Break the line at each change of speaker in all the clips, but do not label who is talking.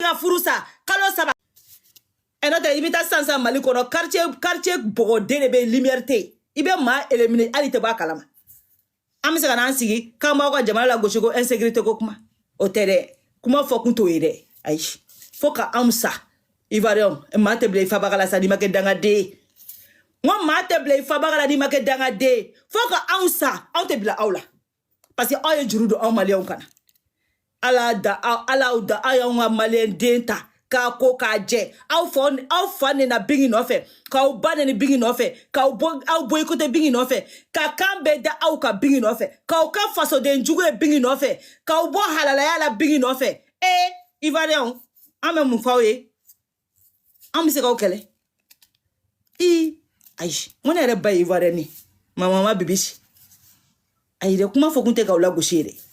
ka furusa kalo saba enote ibita sansa Mali kono quartier bogode de be lumière te ibe ma éliminer ali te ba kalama amse kana ansigi kama ko jamana la gauche ko insécurité ko kuma o tere kuma fo kunto ire ay foka amsa Ivoirian mate ble fa bagala sa di make danga de mo mate ble fa bagala di make danga de foka amsa on te bila awla parce que ay juru do on malien kana ala da ayon malien denta ka ko ka je aw fon na bingi no fe ka u bane ni bingi no fe ka u boy ko te bingi no fe ka kambe da aw ka bingi no fe ka u ka faso de njugo e bingi no fe ka u bo halala ya la bingi no fe Ivoirian ame mu fawe am se ka okele ay mona re ba Ivoirian ni mama bibisi ay de kuma fo kunte ka u la goshere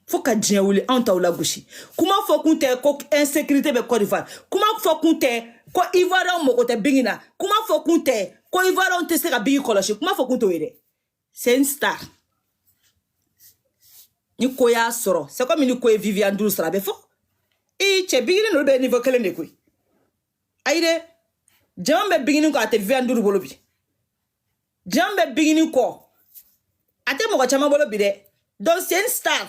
faut ka dien wuli on ta la gushi kuma fo kunte ko insécurité be Côte d'Ivoire kuma fo kunte ko Ivoirian mo ko te bingina kuma fo kunte ko Ivoirian te se ka bigi koloshi kuma fo kunte wede c'est une star ni ko ya soro c'est comme ni ko Viviane Ndour sera be fo che bigini no be niveau kele ne ko ayde jambe bigini ko ate Viviane Ndour bolo bi jambe bigini ko ate mo ko chama bolo bi de donc c'est une star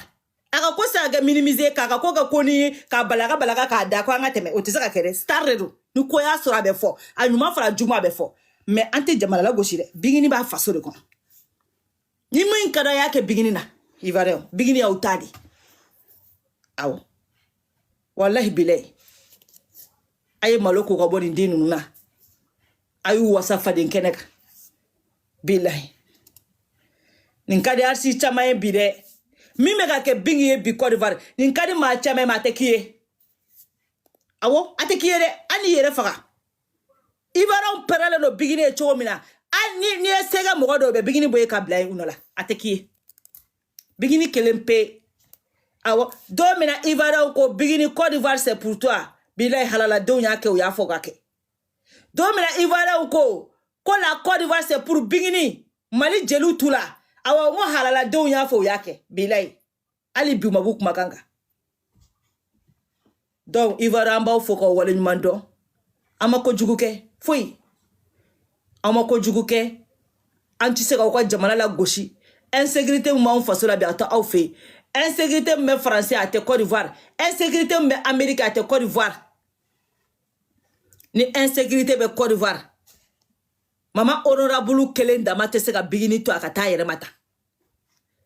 aka ko sa ga minimiser ka ko ga koni ka balaga ka da ko anga teme o te saka kere star redo ni ko ya sura be fo anyuma fara juma be fo mais ante jamala la goshi de bigini ba faso de kon ni mun kada yake bigini na Ivoirian bigini ya utadi aw wallahi bilay ay maloko ko boni dinu na ayu wasafa den keneka billahi nin kadi arsi chama e bide mi mega ke bingi bi Côte d'Ivoire nin kadi ma chama ma tekiye awo atekiye de ani yere faga Ivoirian perale no bigini e chomina ani ni sega mo do be bigini boye ka blay unola atekiye bigini kelempe awo domina Ivoirian ko bigini Côte d'Ivoire c'est pour toi bilay halala donya ke o ya foga ke domina Ivoirian ko la Côte d'Ivoire c'est pour bigini Mali jelu tula awa mo halala donya fo yake bilay ali bi mabuk makanga donc Ivoirian ba fo ko wala nyumando amako juguke foi amako juguke anti se ko jamana la gauche insécurité mo on faso la bi ata aw fe insécurité me français à Côte d'Ivoire insécurité me Amérique à Côte d'Ivoire ni insécurité be Côte d'Ivoire mama honorable kelen da mate se ka bigini to akata yere mata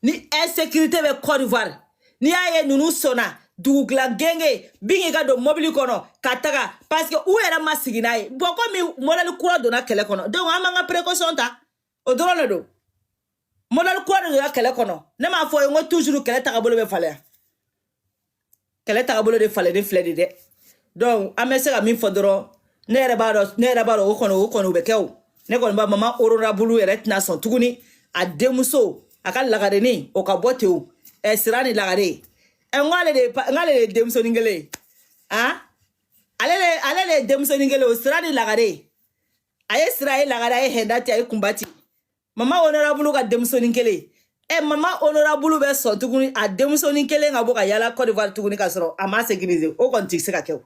ni insécurité be Côte d'Ivoire ni aye nunu sona dugla genge bingi ga do mobile kono kataga parce que où era masiginaye boko mi modal kura do na kele kono donc amanga précaution ta o drone do modal kura do na kele kono ne ma fo ngo toujours kele ta bolo be fale kele ta bolo de fale de flede de donc amese ga mi fodoro ne re ba do o kono be kew ne ko ba mama honorable eretna son tuguni a demuso aka lagare ni o ka bote o sirani lagare ngale de demuso ningele ale demuso ningele o sirani lagare aye sirayi lagare aye hedati aye kumbati mama honorable ka demuso ningele mama honorable be son tuguni a demuso ningele ngabo ka yala Côte d'Ivoire tuguni ka soro ama sécuriser o kon tiksi ka kew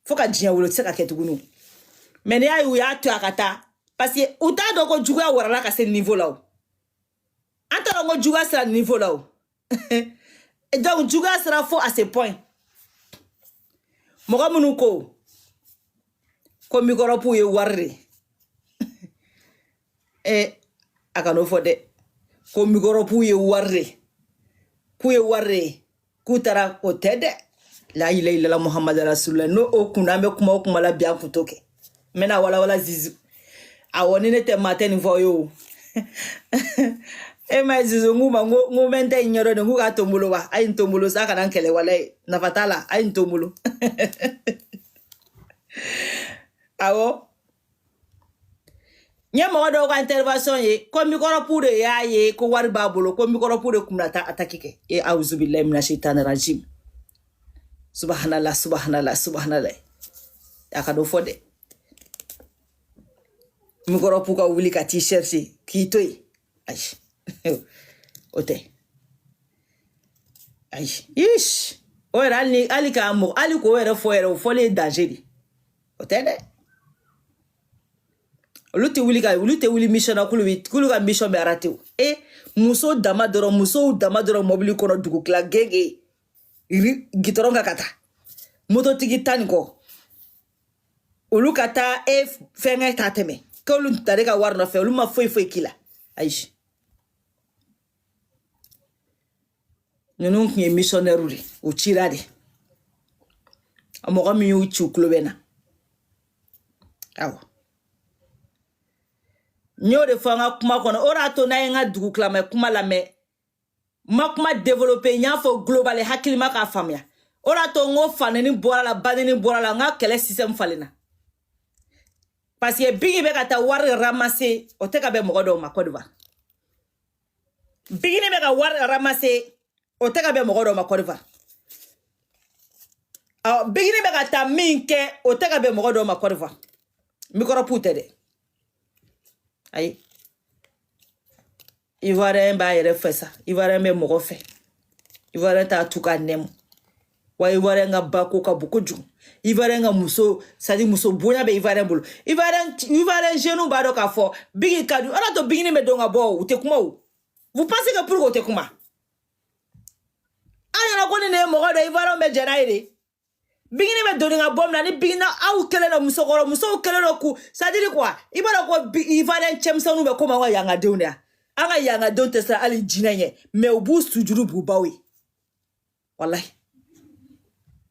foka djia wolo tsaka ke tugunu mais ya yu ya to akata parce que uta do ko juga warala ka ce niveau là anta do juga sera niveau là et donc juga sera faux à ce point moga munu ko mikoro pu ye warre akano fode ko mikoro pu ye warre kutara ko tede la ilaha illallah muhammad rasulullah no okuna me kuma la bien kutoke mena wala zizu awoni ne te matin voyo ma zizu ngu mente nyoro ne huga tomulo wa ay tomulo saka nan kele wala na fatala ay tomulo awo nyama do ko intervention ye ko mikoro pure ya ye ko wari babolo ko mikoro pure kumnata atakike auzu billahi minash shaitanir rajim subhanallah akado fode mikoro puka wuli ka ti chercher kitoi ay ote ay ish o yɛrɛ hali k'a mɔgɔ hali k'o yɛrɛ fɔ yɛrɛ o fɔlen ye danger de o tɛ dɛ olu tɛ wuli mission na k'olu ka mission bɛ arrêté o muso dama dɔrɔn mobili kɔnɔ dugu tila gege gitɔrɔn ka taa mototigi ta nin kɔ olu ka taa fɛngɛ ta tɛmɛ k'olu tare ka wari nɔfɛ olu ma foyi k'i la ayi ninnu tun ye missionnaire de u cira de a mɔgɔ min y'u ci u tulo bɛ na awɔ n y'o de fɔ an ka kuma kɔnɔ o de y'a to n'a ye n ka dugu tilamɛ kuma lamɛn ma kuma développé n y'a fɔ global hakilima k'a faamuya o de y'a to n ko faneni bɔra la baneni bɔra la n ka kɛlɛ système falenna parce que Biggi bɛ ka taa wari ramasser o tɛ ka bɛn mɔgɔ dɔw ma Côte d'Ivoire Biggi bɛ ka wari ramasser o tɛ ka bɛn mɔgɔ dɔw ma Côte d'Ivoire Biggi bɛ ka taa min kɛ o tɛ ka bɛn mɔgɔ dɔw ma Côte d'Ivoire micropu tɛ dɛ ayi Ivoirien b'a yɛrɛ fɛ sa Ivoirien bɛ mɔgɔ fɛ Ivoirien t'a tu k'a nɛmu wa Ivoirien ka bako ka bon kojugu Ivoirien ka muso sadi muso bonya bɛ Ivoirien bolo Ivoirien jeune b'a dɔn k'a fɔ Biggi ka di o la to Biggi bɛ don ka bɔ u tɛ kuma o vous pensez que pour o tɛ kuma an yɛrɛ ko ni ne ye mɔgɔ dɔ Ivoirien bɛ jɛn n'a ye de Biggi bɛ doni ka bɔ min na ni Biggi aw kɛlen don musow kɛlen don ku c'est à dire quoi i b'a dɔn ko Ivoirien cɛmisɛnninw bɛ komi an ka yangadenw de yan an ka yangadenw tɛ siran hali jinɛ ɲɛ mais u b'u sujuru b'u baw ye wallahi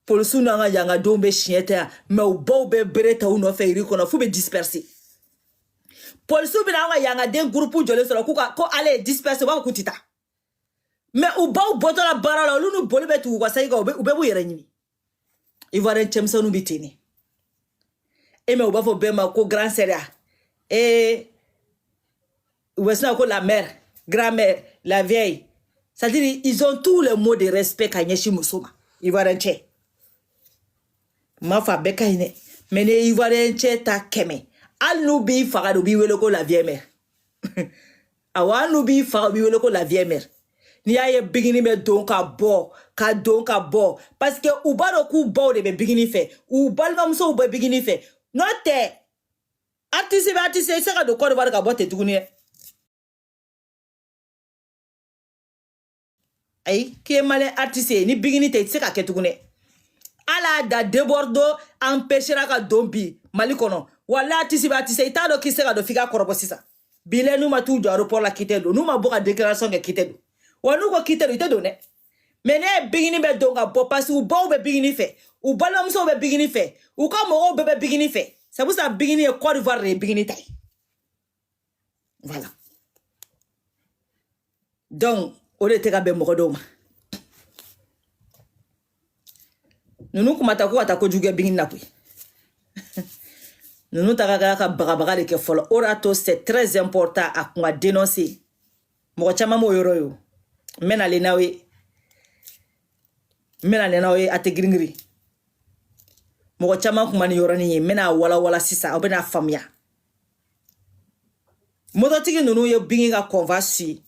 polisiw n'an ka yangadenw bɛ siɲɛ tɛ yan mais u baw bɛ bere ta u nɔfɛ yiri kɔnɔ f'u bɛ disperser polisiw bɛ an ka yangaden groupe jɔlen sɔrɔ ko ale ye disperser u b'a fɔ k'u tɛ taa mais u baw bɔtɔ la baara la olu n'u boli bɛ tugu u ka sagi kan u bɛ b'u yɛrɛ ɲini Ivoirien cɛmisɛnninw bɛ ten de mais u b'a fɔ bɛɛ ma ko grand sœur ou bien ko la mère grand-mère la vieille c'est-à-dire ils ont tous les mots de respect ka ɲɛsin muso ma Ivoirien cɛ ma fa bɛɛ ka ɲi dɛ mais ni Ivoirien cɛ ta 100 hali n'u b'i faga de u b'i wele ko la vieille mère awɔ hali n'u b'i faga u b'i wele ko la vieille mère n'i y'a ye Biggi bɛ don ka bɔ parce que u b'a dɔn k'u baw de bɛ Biggi fɛ u balimamusow bɛ Biggi fɛ n'o tɛ artiste bɛ artiste i se ka don Côte d'Ivoire ka bɔ ten tuguni dɛ ayi k'i ye malien artiste ye ni Biggi tɛ i tɛ se ka kɛ tuguni ala da Debordo empêchera ka don bi Mali kɔnɔ wala artiste bɛ artiste i t'a dɔn k'i se ka don f'i ka kɔrɔbɔ sisan bile n'u ma t'u jɔ aéroport la k'i tɛ don n'u ma bɔ ka déclaration kɛ k'i tɛ don wa n'u ko k'i tɛ don i tɛ don dɛ mais ne ye Biggi bɛ don ka bɔ parce que u baw bɛ Biggi fɛ u balimamusow bɛ Biggi fɛ u ka mɔgɔw bɛɛ bɛ Biggi fɛ c'est pour ça Biggi ye Côte d'Ivoire de ye Biggi ta ye voilà donc o de tɛ ka bɛn mɔgɔ dɔw ma ninnu kuma ta ko ka taa kojugu kɛ Biggi na koyi ninnu ta ka bagabaga de kɛ fɔlɔ o de y'a to c'est très important a kun ka dénoncer mɔgɔ caman m'o yɔrɔ ye o n bɛ nalen n'aw ye a tɛ girin-girin mɔgɔ caman kuma ni yɔrɔnin ye n bɛna wala sisan aw bɛna faamuya mototigi ninnu ye Biggi ka convoi su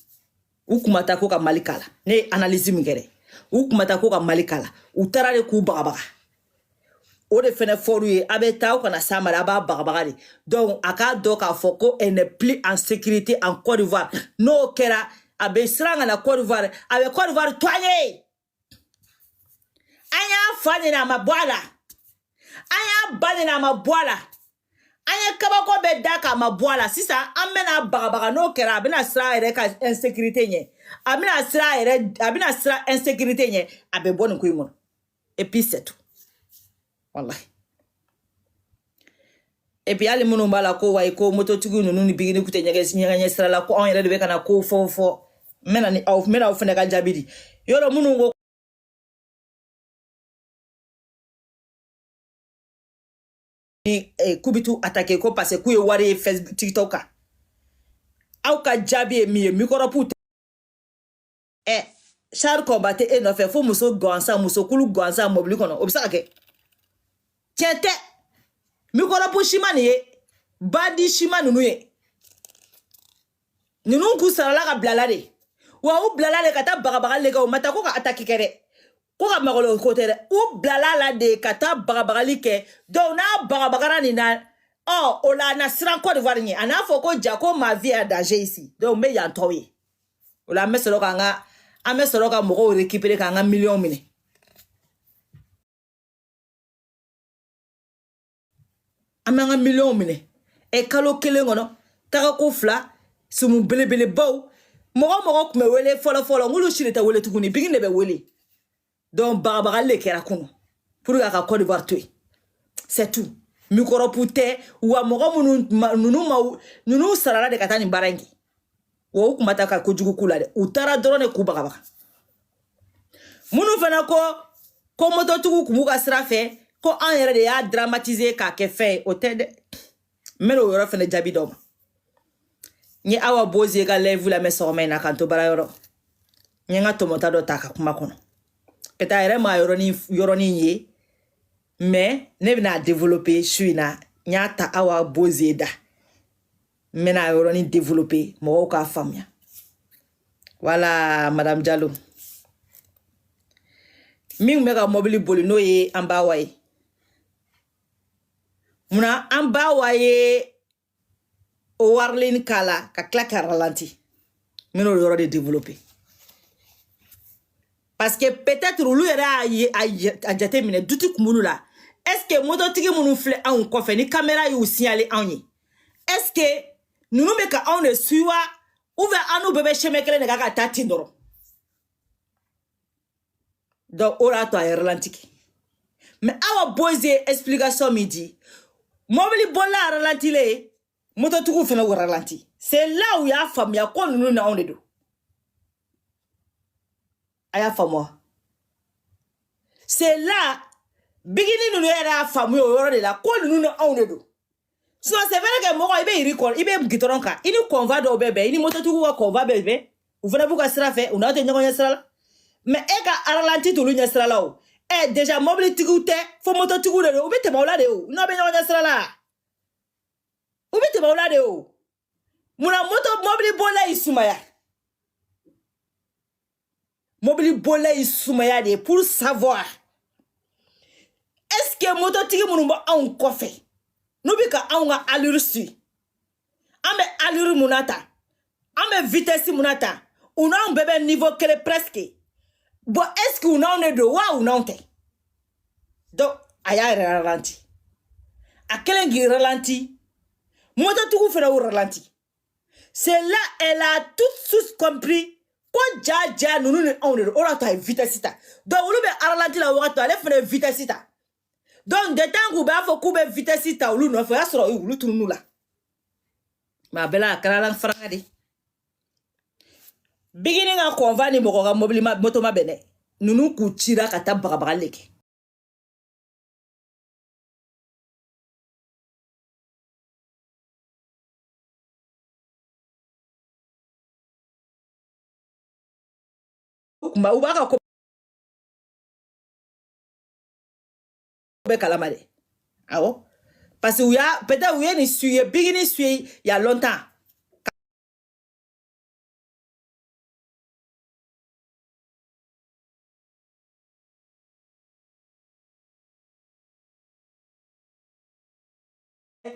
u kuma ta ko ka Mali kala ne ye analyse min kɛ dɛ u kuma ta ko ka Mali kala u taara de k'u bagabaga o de fɛnɛ fɔr'u ye a bɛ taa aw kana s'a ma a b'a bagabaga de donc a k'a dɔn k'a fɔ ko elle n'est plus en sécurité en Côte d'Ivoire n'o kɛra a bɛ siran ka na Côte d'Ivoire a bɛ Côte d'Ivoire to an ye an y'a fa ɲini a ma bɔ a la an y'a ba ɲini a ma bɔ a la an ye kabako bɛɛ da k'a ma bɔ a la sisan an bɛna bagabaga n'o kɛra a bɛna siran a yɛrɛ ka insécurité ɲɛ a bɛna siran insécurité ɲɛ a bɛ bɔ nin ko in kɔnɔ et puis c'est tout wallahi et puis hali minnu b'a la ko wayi ko mototigiw ninnu ni Biggi tɛ ɲɛgɛn sira la ko anw yɛrɛ de bɛ ka na ko fɔ n bɛna aw fɛnɛ ka jaabi di yɔrɔ minnu ko ni k'u bɛ t'u attaquer ko parce que k'u ye wari ye Facebook TikTok kan aw ka jaabi ye min ye microbe tɛ Charles Komba tɛ e nɔfɛ fo muso gansan musokulu gansan mobili kɔnɔ o bɛ se ka kɛ tiɲɛ tɛ microbe siman nin ye badi siman ninnu ye ninnu k'u sarala ka bilala de wa u bilala de ka taa bagabaga le kɛ o ma taa ko ka attaque kɛ dɛ ko ka magolo côté ou blala la de kata bagabagali ke donc na bagabagara ni na oh ola na siran Côte d'Ivoire ni ana fo ko jako ma vie est danger ici donc me ya ntoyi ola me solo kanga ame solo ka mo récupérer kanga million mine amanga million mine e kalo kelen ngono taka ko fla sumu belebele baw mogo kume wele folo ngulu shirita wele tukuni bigine be wele donc bagabaga le kera kuno pour ka Côte d'Ivoire tuer c'est tout micro pute wa mogo nunu sarala de katani barangi wo kumata ka kojugu kula de utara drone ku bagabaga munu fana ko moto tugu kumuka sira fe ko an yɛrɛ de y'a dramatiser k'a kɛ fɛn o tɛ dɛ meno yɔrɔ fana jaabi dɔ ma ni Awa Bozie ka live la mɛ sɔgɔma in na kan to bara yɔrɔ ni n ka tɔmɔta dɔ ta ka kuma kɔnɔ peut-être a yɛrɛ ma yɔrɔnin ye mais ne bɛna développer su in na n y'a ta Awa Bozie da n bɛna yɔrɔnin développer mɔgɔw k'a faamuya voilà madame Diallo min bɛ ka mobili boli n'o ye an bawa ye muna an bawa ye o warlin kala ka tila ka ralentir min o yɔrɔ de développer parce que peut-être olu yɛrɛ a jate minɛ duti kumbulu la est-ce que mototigi minnu filɛ anw kɔfɛ ni caméra y'u signaler anw ye est-ce que ninnu bɛ ka anw de suiwa ou bien an'u bɛɛ bɛ chemin kelen de kan ka taa ten dɔrɔn donc o y'a to a ye ralentir mais Awa Bozie explication min di mobili bola a ralentir mototigiw fana o ralentir c'est là où y'a faamuya ko ninnu na anw de don a y'a faamuya c'est là bigini ninnu yɛrɛ y'a faamuya o yɔrɔ de la ko ninnu na anw de don sinon c'est vrai que mɔgɔ i bɛ yiri kɔrɔ i bɛ gitɔrɔn kan i ni convoi dɔw bɛ bɛn i ni mototigiw ka convoi bɛ bɛn u fana b'u ka sira fɛ u n'aw tɛ ɲɔgɔn ɲɛ sira la mais e ka ralentir t'olu ɲɛ sira la o déjà mobili tigiw tɛ fo mototigiw de don u bɛ tɛmɛ o la de o n'aw bɛ ɲɔgɔn ɲɛ sira la u bɛ tɛmɛ o la de o munna mobili bola y'i sumaya mobili bola y'i sumaya de pour savoir est-ce que mototigi minnu bɛ anw kɔfɛ n'u bɛ ka anw ka allure suit an bɛ allure mun na ta an bɛ vitesse mun na ta u n'anw bɛɛ bɛ niveau kelen presque bon est-ce que u n'anw de don wa u n'anw tɛ donc a y'a yɛrɛ ralentir a kɛlen k'i ralentir mototigiw fana y'u ralentir c'est là elle a tout de suite compris ko ja ninnu ni anw de don o de to a ye vitesse ta donc olu bɛ ralentir la wagati ale fana ye vitesse ta donc de temps k'u b'a fɔ k'u bɛ vitesse ta olu nɔfɛ o y'a sɔrɔ olu tununu la mais a bɛɛ la a kɛra la faranga de bigini ka convoi ni mɔgɔ ka mobili moto ma bɛn dɛ ninnu k'u cira ka taa bagabagali de kɛ u b'a ka ko bɛ kalama de awɔ parce que peut-être u ye nin suye bigini suye il y a longtemps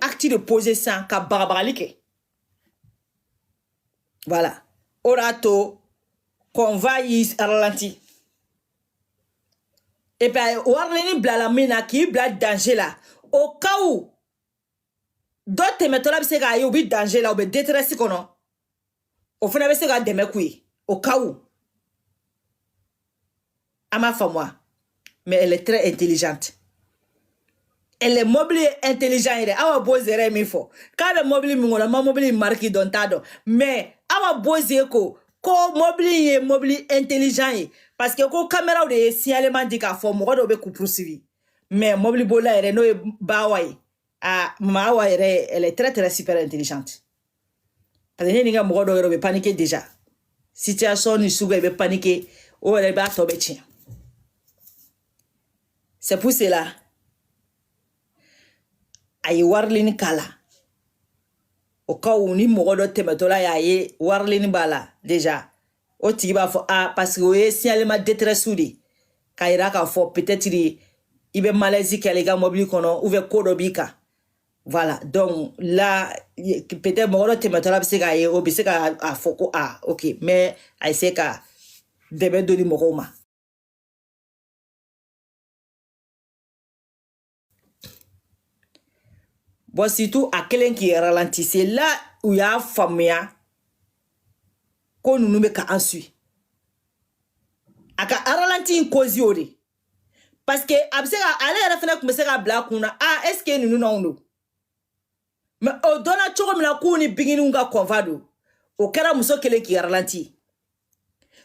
acte de poser ça ka bagabagali kɛ voilà o y'a to convoi y'i ralentir et puis warlini bilala min na k'i bila danger la au cas où dɔ tɛmɛtɔla bɛ se k'a ye u bɛ danger la u bɛ détresse kɔnɔ o fana bɛ se ka dɛmɛ k'u ye au cas où a m'a faamuya mais elle est très intelligente elle est mobile intelligent yɛrɛ Awa Bozie yɛrɛ ye min fɔ k'a bɛ mobile min kɔnɔ ma mobile marque dɔn t'a dɔn mais Awa Bozie ko mobile ye mobile intelligent ye parce que ko caméra de ye signalement di k'a fɔ mɔgɔ dɔw bɛ k'u poursuivi mais mobile bola yɛrɛ n'o ye Bawa ye mama Awa yɛrɛ elle est très très super intelligente parce que ne ni n ka mɔgɔ dɔw yɛrɛ bɛ paniquer déjà situation ni sugu i bɛ paniquer o yɛrɛ b'a tɔ bɛ tiɲɛ c'est pour cela a ye warilini k'a la o ka ni mɔgɔ dɔ tɛmɛtɔla y'a ye warilini b'a la déjà o tigi b'a fɔ parce que o ye signalement détresse de Kaira ka fo peut-être ibe malaise kele ga mobile kono ou ve kodo bika. Voilà, donc là peut-être mon te mettra se ka ye o bi se ka a foko ah OK, mais ai se ka debe doli mogoma. Bon, surtout à quelqu'un qui ralentit, c'est là où il y a famille qu'on nous met qu'à ensuite. À ralentir une cause yori. Parce que absé aller à la fin comme ça black kuna ah est-ce que nous non mais au dona choko mina kuni biginunga konvado au kera muso kele qui ralentit.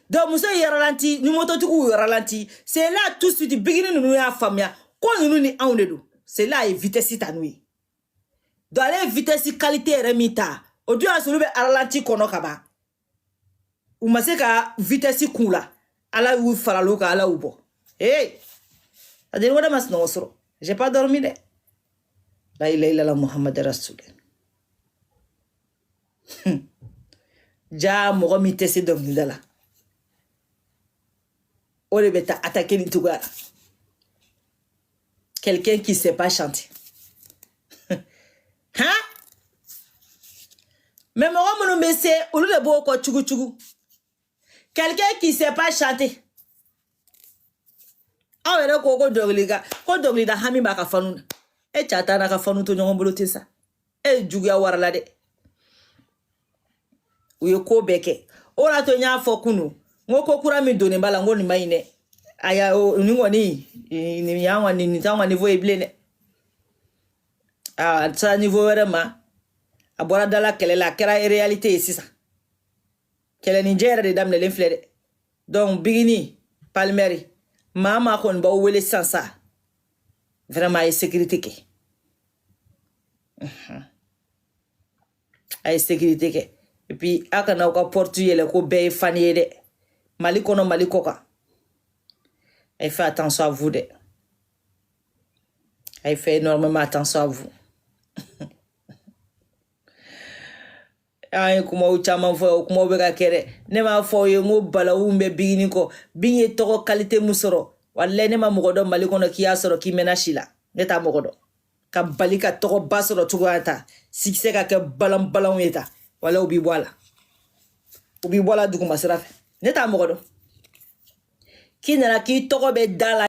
Donc muso y ralentit, nous moto tuku ralentit. C'est là tout de suite biginin nous ya famille qu'on nous ni en dedans. C'est là et vitesse tanui. Dans les vitesses qualité remita au dieu a soulevé ralenti kono kaba ou maseka vitesse kula ala ou faraloka ala ubo hey adé wada mas no soro j'ai pas dormi de la ilaha illallah muhammad rasul ja mo mi tesse dormi dala o le beta attaquer ni tugara quelqu'un qui sait pas chanter. Hein? Mais moi, mon monsieur, ou le beau ko tchugu tchugu. Quelqu'un qui sait pas chanter. Ah, ouais, ko dogliga hami ba ka fanu. E chata na ka fanu to nyongo bolote sa. E jugia warala de. Uye ko beke. Ora to nya fokunu. Ngoko kura mi doni bala ngoni maine. Aya ni ngoni ni yawa ni tangwa niveau eblene. Ah, ça niveau vraiment. Abora dala kele la kera réalité ici ça. Kele Nigeria de dame l'inflé. Donc bigini palmeri. Mama kon ba wele sans ça. Vraiment ay sécurité ke. Ay sécurité ke. Et puis akana ko portuel ko be fanié de. Mali kono mali koka. Ay fait attention à vous de. Ay fait énormément attention à vous. Ay kuma uchama fo kuma bega kere ne ma fo ye ngo bala umbe bigini ko binye toko qualité musoro walle ne ma mogodo mali kono kiya soro ki menashila neta mogodo ka balika toko basoro tugata sikse ka ke balam yeta wala ubi bola duguma sirafe neta mogodo kinara ki toko be dala